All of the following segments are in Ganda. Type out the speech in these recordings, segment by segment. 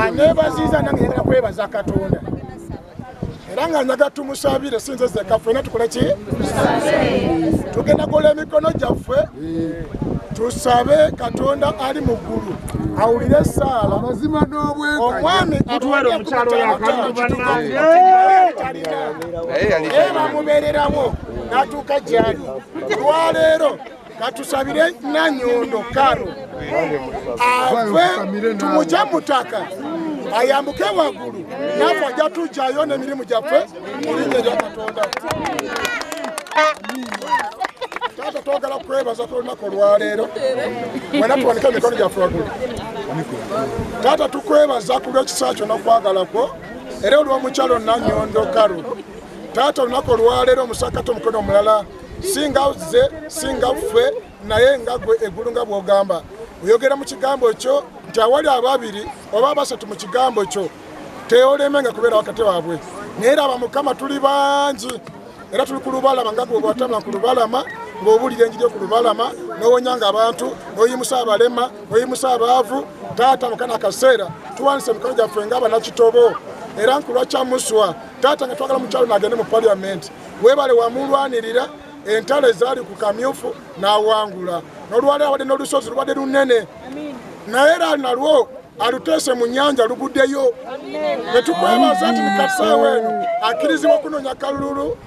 Anebaziza nange njagala kwebaza Katonda. Era nga njaga tumusabire sinze zeka ffena tukole ki? Tugenda kola emikono gyaffe tusabe Katonda ali mu ggulu awulireessaala amazima n'obweka omwami atwala omukyalo bamubeererawo n'atuuka gyali lwaleero katusabire Nanyondo Karo ave tumugya mutaka ayambuke waggulu nafe ajja tujjayo n'emirimu gyaffe mu linnya lya Katonda. Taata twagala kwebaza ku lunaku olwaleero mwena tuwanike emikono gyaffe waggulu. Taata tukwebaza ku lw'ekisa kyonna okwagala kwo era olw'omukyalo Nanyondo Karo. Taata olunaku olwaleero omusakato omukono omulala singa ze singa ffe naye nga gwe eggulu nga bw'ogamba oyogera mu kigambo kyo nti awali ababiri oba abasatu mu kigambo kyo teolemenga kubeera wakati waabwe. Naye raba Mukama tuli bangi era tuli ku lubalama nga gwe bw'otambula ku lubalama ng'owulira enjiri ku lubalama n'owonyanga abantu n'oyimusa abalema n'oyimusa abaavu. Taata mu kana akaseera tuwanise emikono gyaffe ng'abanakitobo era nkulwa kya muswa. Taata nga twagala mukyalo n'agende mu paliamenti weebale wamulwanirira entalo ezaali ku kamyufu n'awangula n'olwaleero awadde n'olusozi lubadde lunene naye era nalwo aluteese mu nnyanja luguddeyo. Ne tukwebaza nti mikasaawo eno akkirizibwa okunoonya kalulu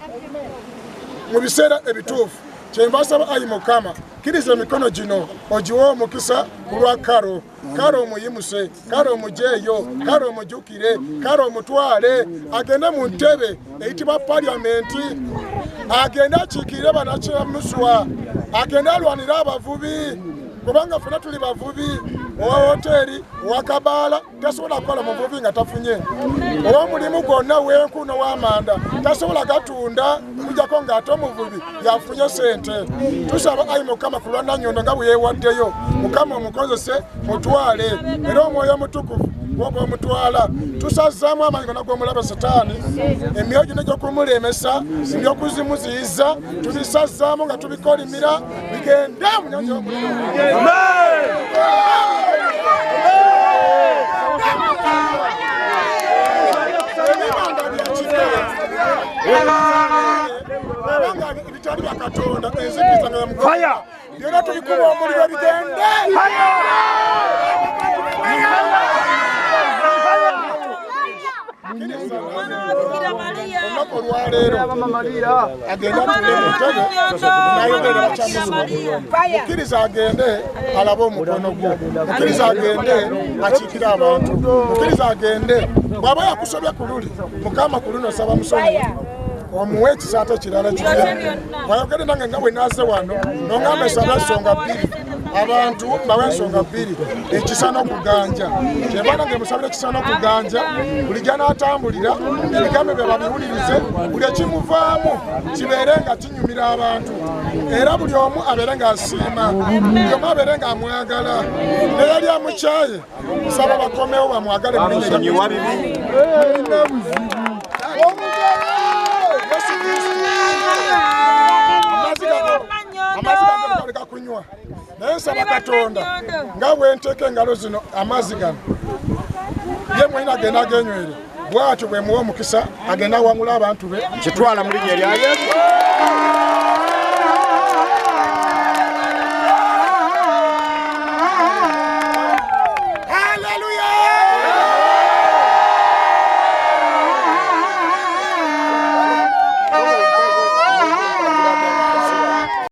mu biseera ebituufu. Kyenva nsaba ayi Mukama kkiriza emikono gino ogiwe omukisa ku lwa Karo. Karo omuyimuse, Karo omujeeyo, Karo omujjukire, Karo omutwale agende mu ntebe eyitibwa paliamenti agende akiikirire bannakyamuswa agende alwanire abavubi kubanga ffena tuli bavubi. Owa hoteri owa kabaala tasobola kukola muvubi nga tafunye. Owa mulimu gwonna w'enku n'ow'amanda tasobola gatunda kujjako ng'ate omuvubi yafunye sente. Tusaba ayi Mukama ku lwa Nanyondo nga bwe yeewaddeyo Mukama omukozese mutwale era omwoyo omutukuvu gwoba omutwala. Tusazzaamu amaanyi gonna g'omulaba Setaani emyoyo gino gy'okumulemesa by'okuzimuziyiza tubisazzaamu nga tubikolimira bigende mu nnyanja y'omuliro. Ebitali bya Katonda enzikiriza nga Mukama byonna tubikuba omuliro bigende. Olunaku olwaleero agende atule mu ntebe n'ayogerera bakyamuswa. Mukkiriza agende alabe omukono gwo. Mukkiriza agende akiikire abantu. Mukkiriza agende bw'aba yakusobya ku luli Mukama ku luno saba musonyi omuwe ekisaata ekirala kirala. Wayogere nange nga bwe naaze wano n'ongamba esaba ensonga bbiri abantu bawe ensonga bbiri ekisa n'okuganja. Kyeva nange musabire ekisa n'okuganja buli gy'anaatambulira ebigambo bye babiwulirize buli ekimuvaamu kibeere nga kinyumira abantu era buli omu abeere ng'asiima buli omu abeere ng'amwagala. Neyali amukyaye nsaba bakomewo bamwagale mu linnya lya amazzi gagaleka kunywa naye nsaba Katonda nga bwenteeka engalo zino amazzi gano ye mwenna agenda agenywere bw'atyo bwe muwa omukisa agenda awangula abantu be kitwala mu linnya lya Yesu.